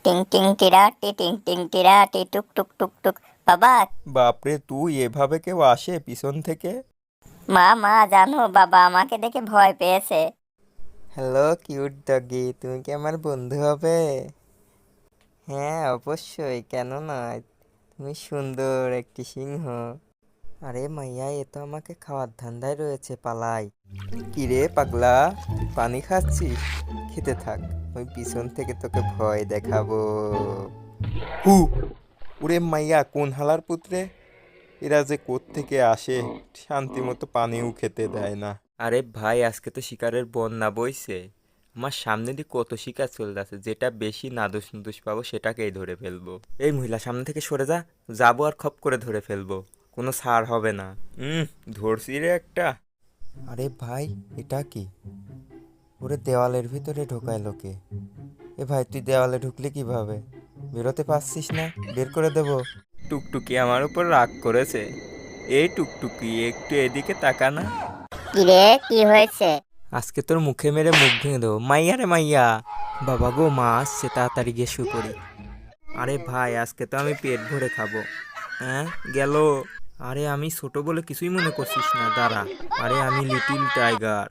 টিং টিং টিরাটি টিং টিং টিরাটি টুক টুক টুক টুক। বাবা, বাপরে, তুই এভাবে কেউ আসে পিছন থেকে? মা মা জানো বাবা আমাকে দেখে ভয় পেয়েছে। হ্যালো কিউট ডগি, তুমি কি আমার বন্ধু হবে? হ্যাঁ অবশ্যই, কেন নয়। তুমি সুন্দর একটি সিংহ। আরে মাইয়া, এ তো আমাকে খাওয়ার ধান্দায় রয়েছে, পালাই। কিরে পাগলা, তুই পানি খাচ্ছিস? খেতে থাক, আমি পিছন থেকে তোকে ভয় দেখাবো। হু, ওরে মাইয়া, কোন হালার পুত্রে, এরা যে কোত্থেকে আসে, শান্তি মতো পানিও খেতে দেয় না। আরে ভাই, আজকে তো শিকারের বন্যা বইছে। আমার সামনে দিয়ে কত শিকার চলে যাচ্ছে, যেটা বেশি নাদুস নুদুস পাবো সেটাকেই ধরে ফেলবো। এই মহিলা, সামনে থেকে সরে যা, যাবো আর খপ করে ধরে ফেলবো, কোনো ছাড় হবে না। ধরছি রে একটা। আরে ভাই, এটা কি? ওরে দেওয়ালের ভিতরে ঢোকায় লোকে। এ ভাই, তুই দেওয়ালে ঢুকলি কিভাবে? বেরোতে পারছিস না? বের করে দেবো। টুকটুকি আমার উপর রাগ করেছে। এই টুকটুকি, একটু এদিকে তাকা না। কিরে, কি হয়েছে? আজকে তোর মুখে মেরে মুখ ভেঙে দেবো। মাইয়া রে মাইয়া, বাবা গো, মা আসছে, তাড়াতাড়ি গিয়ে শুয়ে পড়ি। আরে ভাই, আজকে তো আমি পেট ভরে খাবো। হ্যাঁ, গেল। আরে আমি ছোট বলে কিছুই মনে করছিস না, দাঁড়া। আরে আমি লিটিল টাইগার।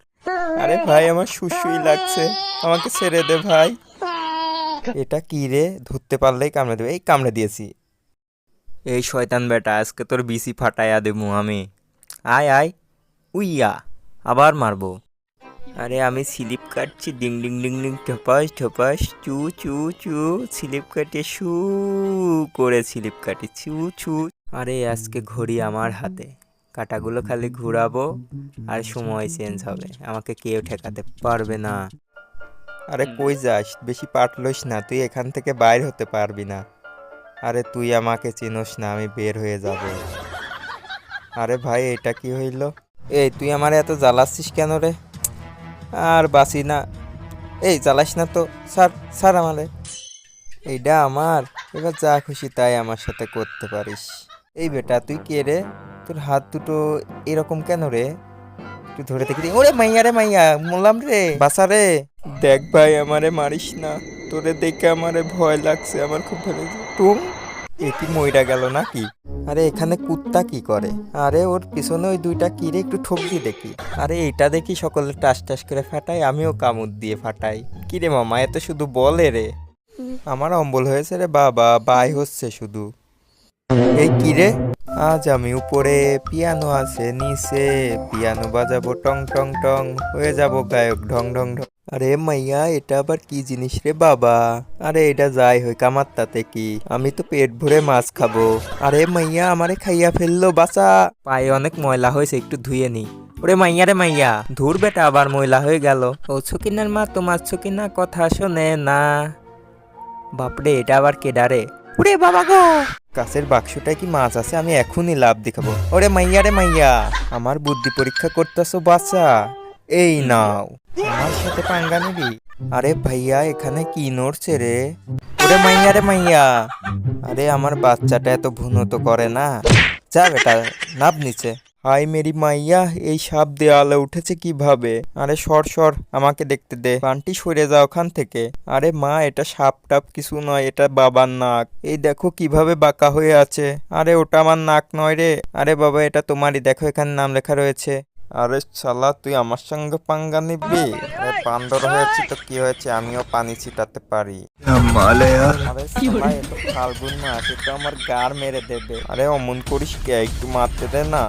আরে ভাই, আমার সুসুই লাগছে, আমাকে ছেড়ে দে ভাই। এটা কি রে, ধরতে পারলেই কামড়ে দেবে। এই কামড়ে দিয়েছি। এই শয়তান বেটা, আজকে তোর বিসি ফাটাইয়া দেবো আমি। আয় আয়, উইয়া, আবার মারবো। আরে আমি স্লিপ কাটছি, ডিং ডিং ডিং ডিং, ঠপাস ঠপাস, চু চু চু, স্লিপ কাটে শু করে স্লিপ কাটি, চু চু। আরে আজকে ঘড়ি আমার হাতে, কাটাগুলো খালি ঘুরাবো আর সময় চেঞ্জ হবে, আমাকে কেউ ঠেকাতে পারবে না। আরে কই যাস, বেশি পাটলইস না, তুই এখান থেকে বাইর হতে পারবি না। আরে তুই আমাকে চিনোস না, আমি বের হয়ে যাব। আরে ভাই, এটা কি হইল? এই তুই আমার এত জ্বালাচ্ছিস কেন রে? আর বাসি না। এই জ্বালাস না তো, স্যার স্যার আমারে। এইটা আমার, এবার যা খুশি তাই আমার সাথে করতে পারিস। এই বেটা, তুই কে রে? তোর হাত দুটো এরকম কেন রে? তুই ধরে দেখি। ওরে মাইয়া রে মাইয়া, বললাম রে, বাসা রে। দেখ ভাই, আমারে মারিস না, তোরে দেখে আমারে ভয় লাগছে, আমার খুব ভয় লাগছে। টুম, এ কি মইরা গেল নাকি? আরে এখানে কুত্তা কি করে? আরে ওর পিছনে ওই দুইটা কি রে, একটু ঠোক দিয়ে দেখি। আরে এইটা দেখি সকলে টাস টাস করে ফাটাই, আমিও কামড় দিয়ে ফাটাই। কি রে মামা, এত শুধু বলে রে। আমার অম্বল হয়েছে রে বাবা, বাই হচ্ছে শুধু। এই কি রে? আজ আমি উপরে, পিয়ানো আছে নিচে, পিয়ানো বাজাবো টং টং টং, হয়ে যাব গায়ক ঢং ঢং ঢং। আরে মাইয়া, এটা আবার কি জিনিস রে বাবা? আরে এটা যাই হোক, আমার তাতে কি, আমি তো পেট ভরে মাছ খাবো। আরে মাইয়া, আমারে খাইয়া ফেললো, বাঁচা। পায়ে অনেক ময়লা হয়েছে, একটু ধুয়ে নি। ওরে মাইয়া রে মাইয়া, ধুর বেটা, আবার ময়লা হয়ে গেল। ও ছকিনার মা তোমার ছকিনা কথা শোনে না। বাপরে, এটা আবার কেডারে? ওরে বাবা গো, কাছের বাক্সটায় কি মাছ আছে? আমি এখনই লাভ দেখাবো। ওরে মাইয়া রে মাইয়া, আমার বুদ্ধি পরীক্ষা করতেছো বাচ্চা? এই নাও, আমার সাথে পাঙ্গা নিবি? আরে ভাইয়া, এখানে কি নড়ছে রে? ওরে মাইয়া রে মাইয়া, আরে আমার বাচ্চাটা এত ভুনো করে না। যা বেটা, নাব নিচে। হাই মেরি মাইয়া, এই সাপ দেওয়ালে উঠেছে কিভাবে? আরে সর সর, আমাকে দেখতে দে। বান্টি, সরে যাও ওখান থেকে। আরে মা, এটা সাপ টাপ কিছু নয়, এটা বাবার নাক। এই দেখো কিভাবে বাঁকা হয়ে আছে। আরে ওটা আমার নাক নয় রে। আরে বাবা, এটা তোমারই, দেখো এখানে নাম লেখা রয়েছে। আরে শালা, তুই আমার সঙ্গে পাঙ্গা নিবি? আরে বান্দর হয়েছে তো কি হয়েছে, আমিও পানি ছিটাতে পারি। আরে শালা, এ তো ফাল্গুন মাস, এ তো আমার গাড় মেরে দেবে। আরে অমন করিস কে, একটু মারতে দে না।